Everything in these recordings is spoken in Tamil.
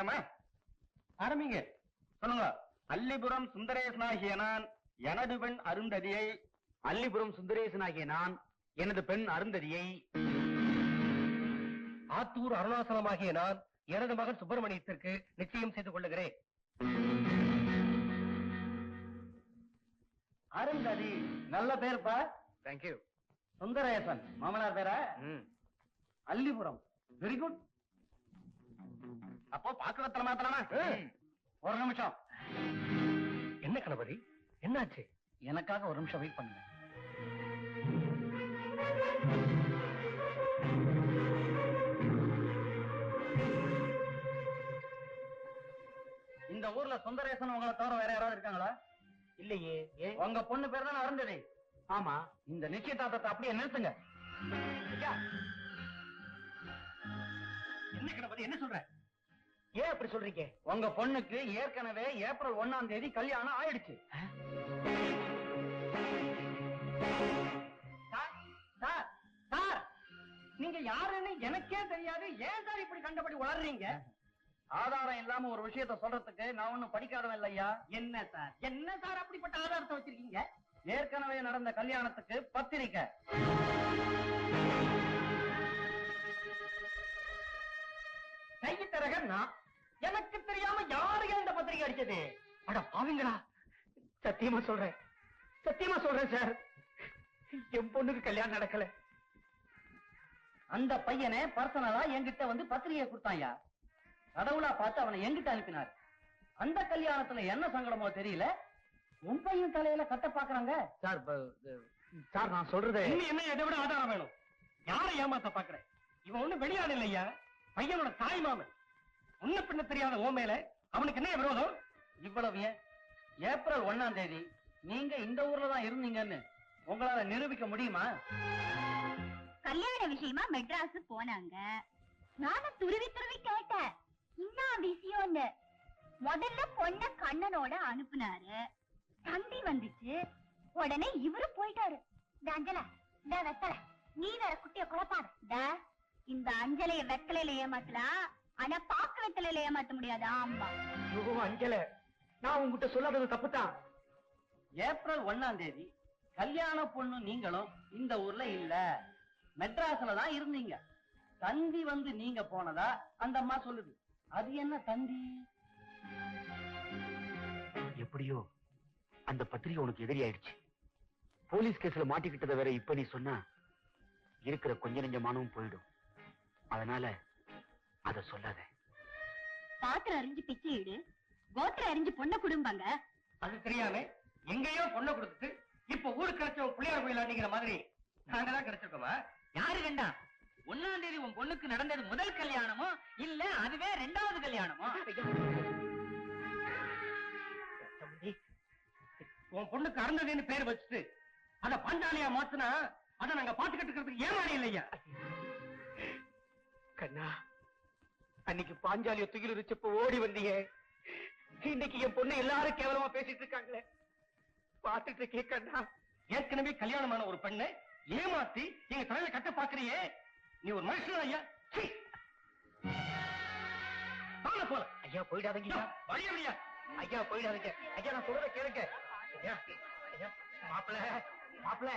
ஆரம்பிக்கலாமா? ஆரம்பிங்க. சொல்லுங்க. அல்லிபுரம் சுந்தரேசனாகிய நான் எனது பெண் அருந்ததியை அல்லிபுரம் சுந்தரேசனாகிய நான் எனது பெண் அருந்ததியை ஆத்தூர் அருணாசலமாகிய நான் எனது மகன் சுப்பிரமணியத்திற்கு நிச்சயம் செய்து கொள்ளுகிறேன். அருந்ததி நல்ல பேர்ப்பா. தேங்க்யூ. சுந்தரேசன் மாமனார் பேரா? அல்லிபுரம் வெரி குட். அப்போ பாக்குறதுல மாத்தலாமா? ஒரு நிமிஷம். என்ன கணபதி, என்னாச்சு? எனக்காக ஒரு நிமிஷம் வெயிட் பண்ணுங்க. இந்த ஊர்ல சுந்தரேசன் உங்களை தவிர வேற யாராவது இருக்காங்களா? இல்லையே. உங்க பொண்ணு பேர் தானே அருந்ததி? ஆமா. இந்த நிச்சயதார்த்தத்தை அப்படியே நிறுத்துங்க. என்ன கணபதி, என்ன சொல்ற? ஏன் அப்படி சொல்றீங்க? உங்க பொண்ணுக்கு ஏற்கனவே ஏப்ரல் 1ஆம் தேதி கல்யாணம் ஆயிடுச்சு. சார், சார், நீங்க யாருன்னு எனக்கே தெரியாது. ஏன் சார் இப்படி கண்டபடி வளர்றீங்க? ஆதாரம் இல்லாம ஒரு விஷயத்த சொல்றதுக்கு நான் ஒண்ணும் படிக்காதவன் இல்லையா. என்ன சார், என்ன சார் அப்படிப்பட்ட ஆதாரத்தை வச்சிருக்கீங்க? ஏற்கனவே நடந்த கல்யாணத்துக்கு பத்திரிக்கை. கைத்தரகன்னா எனக்கு தெரியாம யாருக்கு இந்த பத்திரிக்கை அடிச்சது? அட பாவிங்களா, சத்தியமா சொல்றேன், சத்தியமா சொல்றேன் சார், என் பொண்ணுக்கு கல்யாணம் நடக்கல. அந்த பையனை பர்சனலா என்கிட்ட வந்து பத்திரிகை கொடுத்தாயா. கடவுளா பார்த்து அவனை என்கிட்ட அனுப்பினார். அந்த கல்யாணத்துல என்ன சங்கடமோ தெரியல, உன் பையன் தலையில கட்ட பாக்குறாங்க. சார் சார் நான் சொல்றது என்ன, இதை விட ஆதாரம் வேணும். யாரை ஏமாத்த பாக்குறேன்? இவன் ஒண்ணு வெளியாடு இல்லையா, பையனோட தாய் மாமன். முன்ன பின்ன தெரியாத ஓ மேல அவனுக்கு என்ன விரோதம்? இவ்வளவு ஏன்? ஏப்ரல் 1ஆம் தேதி நீங்க இந்த ஊர்ல தான் இருந்தீங்கன்னு உங்களால நிரூபிக்க முடியுமா? கல்யாண விஷயமா மெட்ராஸ் போனாங்க. நானும் துருவி துருவி கேட்டேன், என்ன விஷயம்னு. முதல்ல பொண்ண கண்ணனோட அனுப்புனாரு. தந்தி வந்துச்சு, உடனே இவரு போயிட்டாரு. அஞ்சல வெத்தல, நீ வேற குட்டிய குழப்பாத. இந்த அஞ்சலைய வெத்தலையில ஏமாத்தலாம், ஆனா பாக்கு வெத்தலையில ஏமாத்த முடியாது. ஆமா அஞ்சல, நான் உங்ககிட்ட சொல்லாதது தப்புதான். ஏப்ரல் 1ஆம் தேதி கல்யாண பொண்ணு நீங்களும் இந்த ஊர்ல இல்ல, மெட்ராஸ்ல தான் இருந்தீங்க. தந்தி வந்து நீங்க போனதா அந்த அம்மா சொல்லுது. அது என்ன தந்தி? எப்படியோ அந்த பத்திரிகை உனக்கு எதிரி ஆயிடுச்சு. போலீஸ் கேஸ்ல மாட்டிக்கிட்டத வேற இப்ப நீ சொன்னா இருக்கிற கொஞ்ச நெஞ்சமானவும் போயிடும். அதனால அத சொல்லாத. பாத்திரம் அறிஞ்சு பிச்சை இடு, கோத்திரம் அறிஞ்சு பொண்ண குடும்பாங்க. அது தெரியாம எங்கேயோ பொண்ணை கொடுத்துட்டு இப்ப ஊருக்கு கிடைச்ச பிள்ளையார் கோயிலாண்டிங்கிற மாதிரி நாங்க தான் கிடைச்சிருக்கோமா? யாரு கண்டா? 1ஆம் தேதி உன் பொண்ணுக்கு நடந்தது முதல் கல்யாணமோ இல்ல அதுவே 2வது கல்யாணமோ? உன் பொண்ணுக்கு அருந்ததின்னு பேர் வச்சுட்டு அத பாஞ்சாலியா மாத்துனா அத நாங்க பாத்துக்கிட்டு இருக்கிறதுக்கு ஏமாறி இல்லையா? கண்ணா, அன்னைக்கு பாஞ்சாலிய துகில் இருச்சப்ப ஓடி வந்தீங்க. இன்னைக்கு என் பொண்ணு எல்லாரும் கேவலமா பேசிட்டு இருக்காங்களே, பாத்துட்டு இருக்கே கண்ணா. ஏற்கனவே கல்யாணமான ஒரு பெண்ணை ஏமாத்தி எங்க தலையில கட்ட பாக்குறியே, நீ ஒரு மனுஷன் ஐயா. போல ஐயா போயிடாதீங்க. வழியா ஐயா போயிடாதீங்க. ஐயா நான் சொல்றத கேளுங்க. ஐயா ஐயா, மாப்பிள்ள மாப்பிள்ள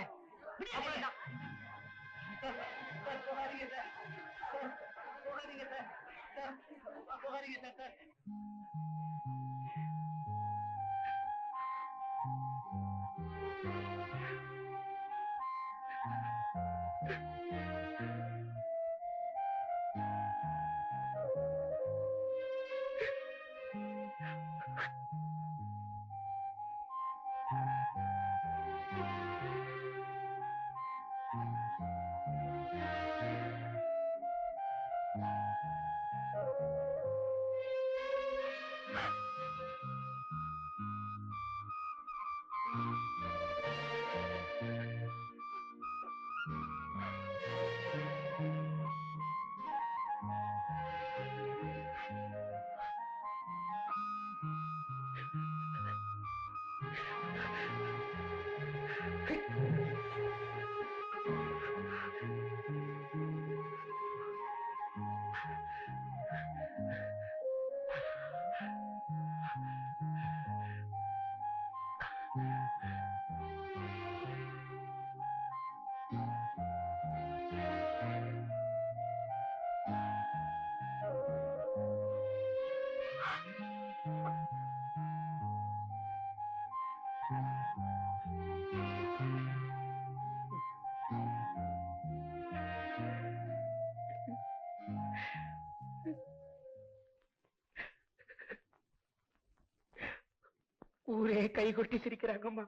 ஊரே கை கொட்டி சிரிக்கிறாங்கம்மா.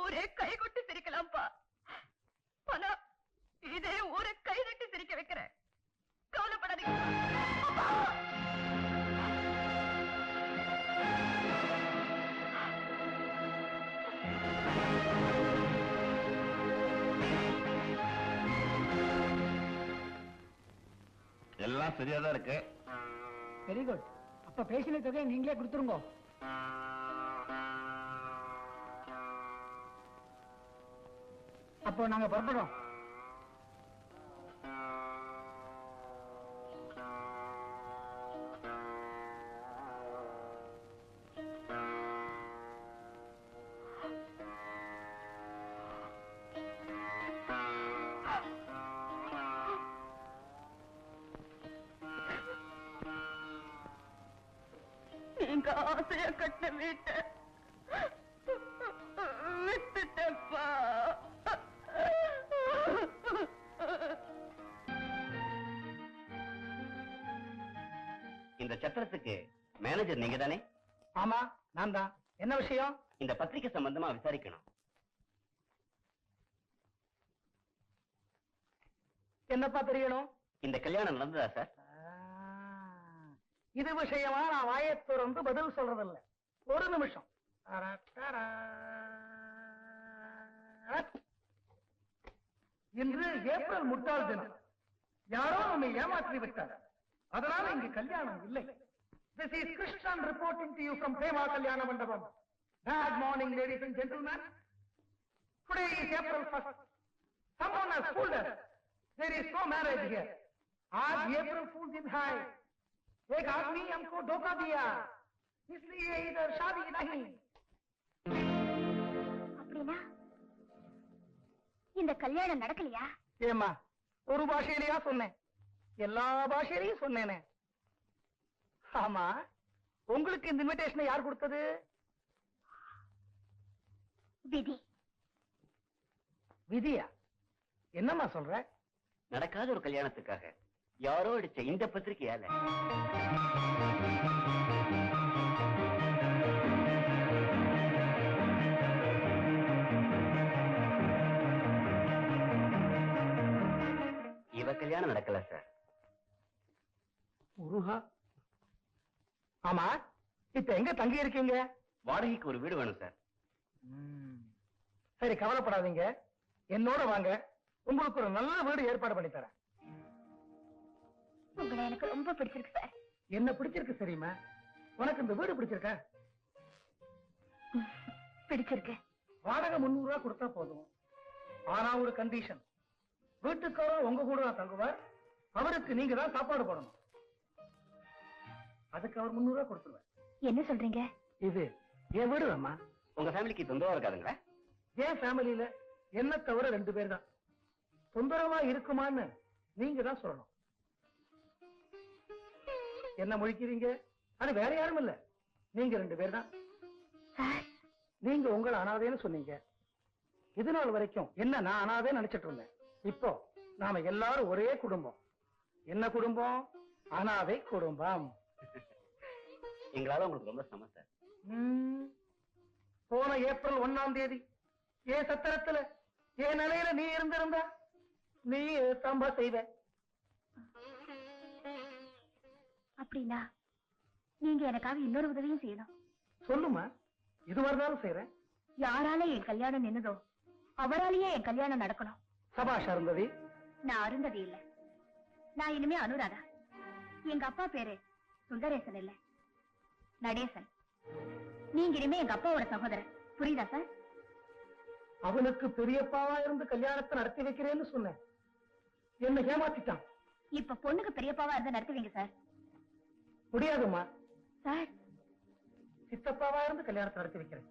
ஊரே கை கொட்டி சிரிக்கலாம்ப்பா. ஆனா இதே ஊரை கை தட்டி சிரிக்க வைக்கிறேன். கவலைப்படாதீங்க. எல்லாம் சரியாதான் இருக்கு. Very good. அப்ப பேசின தொகையை நீங்களே கொடுத்துருங்க. அப்போ நாங்க புறப்படுறோம். நீங்க ஆசையா கட்டின வீட்டை விட்டுட்டப்பா. இந்த சத்திரத்துக்கு மேனேஜர் நீங்க தானே? ஆமா, நான் தான். என்ன விஷயம்? இந்த பத்திரிகை சம்பந்தமா விசாரிக்கணும். என்னப்பா தெரியணும்? இந்த கல்யாணம் நடந்ததா சார்? இது விஷயமா நான் வாயை திறந்து பதில் சொல்றதில்ல. ஒரு நிமிஷம். இன்று ஏப்ரல் முட்டாள் தினம். யாரோ நம்மை ஏமாற்றி விட்டார். அதனால இங்கு கல்யாணம் இல்லை. This is Krishnan reporting to you from Prema Kalyana Mandapam. Bad morning, ladies and gentlemen. Today is April 1st. Someone has fooled us. There is no marriage here. आज April Fool's दिन है. एक आदमी हमको धोखा दिया, इसलिए इधर शादी नहीं. அப்படின்னா இந்த கல்யாணம் நடக்கலையா? ஏமா ஒரு பாஷையிலயா சொன்னேன்? எல்லா பாஷையிலையும் சொன்னேனே. ஆமா, உங்களுக்கு இந்த இன்விடேஷனை யார் கொடுத்தது? விதி. விதியா? என்னம்மா சொல்ற? நடக்காத ஒரு கல்யாணத்துக்காக யாரோ அடிச்ச இந்த பத்திரிகையால இவ கல்யாணம் நடக்கல சார். முருகா. ஆமா, இப்ப எங்க தங்கி இருக்கீங்க? வாடகைக்கு ஒரு வீடு வேணும் சார். சரி, கவலைப்படாதீங்க. என்னோட வாங்க, உங்களுக்கு ஒரு நல்ல வீடு ஏற்பாடு பண்ணி தரேன். உங்களை எனக்கு ரொம்ப பிடிச்சிருக்கு சார். என்ன பிடிச்சிருக்கு தெரியுமா? உனக்கு இந்த வீடு பிடிச்சிருக்க? பிடிச்சிருக்கு. வாடகை 300 ரூபாய் கொடுத்தா போதும். ஆனா ஒரு கண்டிஷன். வீட்டுக்காரர் உங்க கூட தான் தங்குவார். அவருக்கு நீங்க தான் சாப்பாடு போடணும். அதுக்கு அவர் 300 ரூபாய் கொடுத்துருவார். என்ன சொல்றீங்க? இது என் வீடு அம்மா. உங்க ஃபேமிலிக்கு தொந்தரவா இருக்காதுங்களா? என் ஃபேமிலியில என்ன தவிர 2 பேர் தான். தொந்தரவா இருக்குமான்னு நீங்க தான் சொல்லணும். என்ன முழிக்கிறீங்க? அது வேற யாரும் இல்ல, நீங்க 2 பேர் தான். நீங்க உங்களை அனாதைன்னு சொன்னீங்க. இது நாள் வரைக்கும் என்ன நான் அனாதை நினைச்சிட்டு இருந்தேன். இப்போ நாம எல்லாரும் ஒரே குடும்பம். என்ன குடும்பம்? அனாதை குடும்பம். எங்களால உங்களுக்கு ரொம்ப சமம் சார். போன ஏப்ரல் 1ஆம் தேதி ஏன் சத்திரத்துல என் நிலையில நீ இருந்திருந்தா நீ தம்பா செய்வ. அப்படின்னா நீங்க எனக்காக இன்னொரு உதவியும் செய்யணும். சொல்லுமா, இது வரதாலும் செய்யறேன். யாரால என் கல்யாணம் நின்னதோ அவராலேயே என் கல்யாணம் நடக்கணும். சபாஷ் அருந்ததி. நான் அருந்ததி இல்ல, நான் இனிமே அனுராதா. எங்க அப்பா பேரு சுந்தரேசன் இல்ல, நடேசன். நீங்க இனிமே எங்க அப்பாவோட சகோதரர். புரியுதா சார்? அவனுக்கு பெரியப்பாவா இருந்து கல்யாணத்தை நடத்தி வைக்கிறேன்னு சொன்னேன். என்ன ஏமாத்திட்டான். இப்ப பொண்ணுக்கு பெரியப்பாவா இருந்து நடத்துவீங்க சார்? முடியாதுமா சார். சித்தப்பாவா இருந்து கல்யாணத்தை நடத்தி வைக்கிறேன்.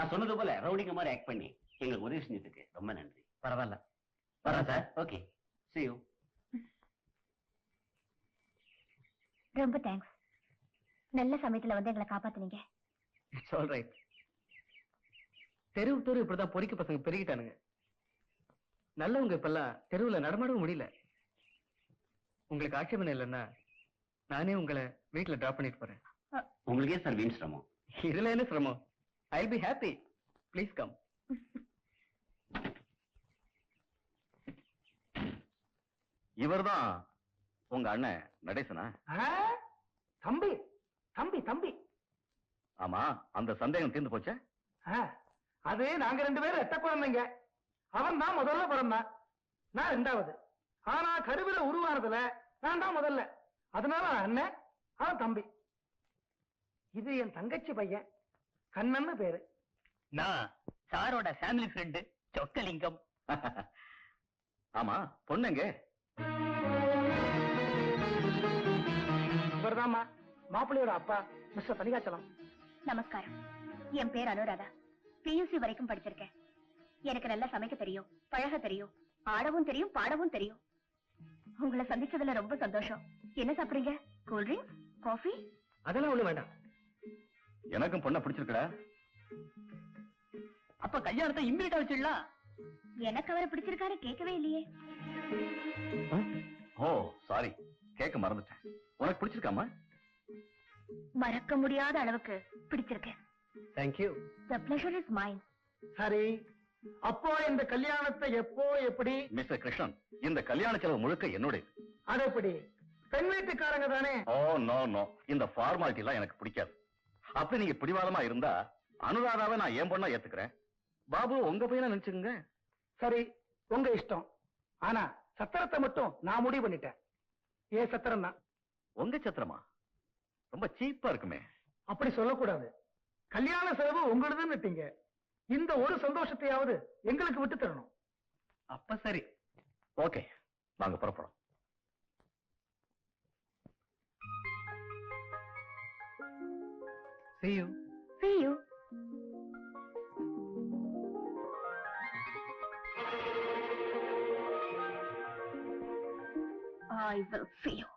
நான் சொன்னது போல ரவுடிங்க மாதிரி ஆக்ட் பண்ணி எங்களுக்கு உதவி செஞ்சதுக்கு ரொம்ப நன்றி. பரவாயில்ல. வரேன் சார். Okay, see you. ரொம்ப தேங்க்ஸ். நல்ல சமயத்துல வந்து எங்களை காப்பாத்துனீங்க. It's all right. தெருவு தெரு இப்படிதான் பொறிக்க பசங்க பெருகிட்டானுங்க. நல்லவங்க இப்பெல்லாம் தெருவுல நடமாடவும் முடியல. உங்களுக்கு ஆட்சேபனை இல்லைன்னா நானே உங்களை வீட்டுல டிராப் பண்ணிட்டு போறேன். உங்களுக்கே சார் வீண் சிரமம். இதுல என்ன சிரமம்? I will be happy. Please come. இவர்தான் உங்க அண்ணன் நடேசனா? தம்பி தம்பி தம்பி. ஆமா, அந்த சந்தேகம் தீர்ந்து போச்சே. அது நாங்க 2 பேரும் எட்ட குழந்தைங்க. அவன் தான் முதல்ல பிறந்தான், நான் 2வது. ஆனா கருவில உருவானதுல நான் தான் முதல்ல. அதனால அண்ணன், அவன் தம்பி. இது என் தங்கச்சி பையன், கண்ணன்னு பேரு. நான் சாரோட ஃபேமிலி ஃப்ரெண்டு சொக்கலிங்கம். ஆமா, பொண்ணுங்க இவர்தாம்மா மாப்பிள்ளையோட அப்பா, மிஸ்டர் தனிகாச்சலம். நமஸ்காரம். என் பேர் அனுராதா. பியூசி வரைக்கும் படிச்சிருக்கேன். எனக்கு நல்லா சமைக்க தெரியும், பழக தெரியும், ஆடவும் தெரியும், பாடவும் தெரியும். உங்களை சந்திச்சதுல ரொம்ப சந்தோஷம். என்ன சாப்பிடுறீங்க? Cool drinks, coffee? அதெல்லாம் ஒண்ணு வேண்டாம். எனக்கும் பொண்ணை பிடிச்சிருக்கடா. அப்ப கல்யாணத்தை இம்மீடியட்டா வச்சிடலாம். எனக்கு அவரை பிடிச்சிருக்காரு, கேட்கவே இல்லையே. ஓ சாரி, கேட்க மறந்துட்டேன். உனக்கு பிடிச்சிருக்காமா? மறக்க முடியாத அளவுக்கு பிடிச்சிருக்கேன். Thank you. The pleasure is mine. சரி, அப்போ இந்த கல்யாணத்தை எப்போ எப்படி? மிஸ்டர் கிருஷ்ணன், இந்த கல்யாண செலவு முழுக்க என்னுடைய. அது எப்படி? பெண் வீட்டுக்காரங்க தானே. ஓ நோ நோ, இந்த ஃபார்மாலிட்டி எல்லாம் எனக்கு பிடிக்காது. அப்படி நீங்க பிடிவாதமா இருந்தா அனுராதாவை நான் ஏன் பொண்ணா ஏத்துக்கிறேன். பாபு உங்க பையனா நினைச்சுங்க. சரி, உங்க இஷ்டம். ஆனா சத்திரத்தை மட்டும் நான் முடிவு பண்ணிட்டேன். ஏன் சத்திரம் தான். உங்க சத்திரமா? ரொம்ப சீப்பா இருக்குமே. அப்படி சொல்லக்கூடாது. கல்யாண செலவு உங்களுதுன்னுட்டீங்க. இந்த ஒரு சந்தோஷத்தையாவது எங்களுக்கு விட்டு தரணும். அப்ப சரி. ஓகே, நாங்க புறப்படும். See you. See you. I will see you.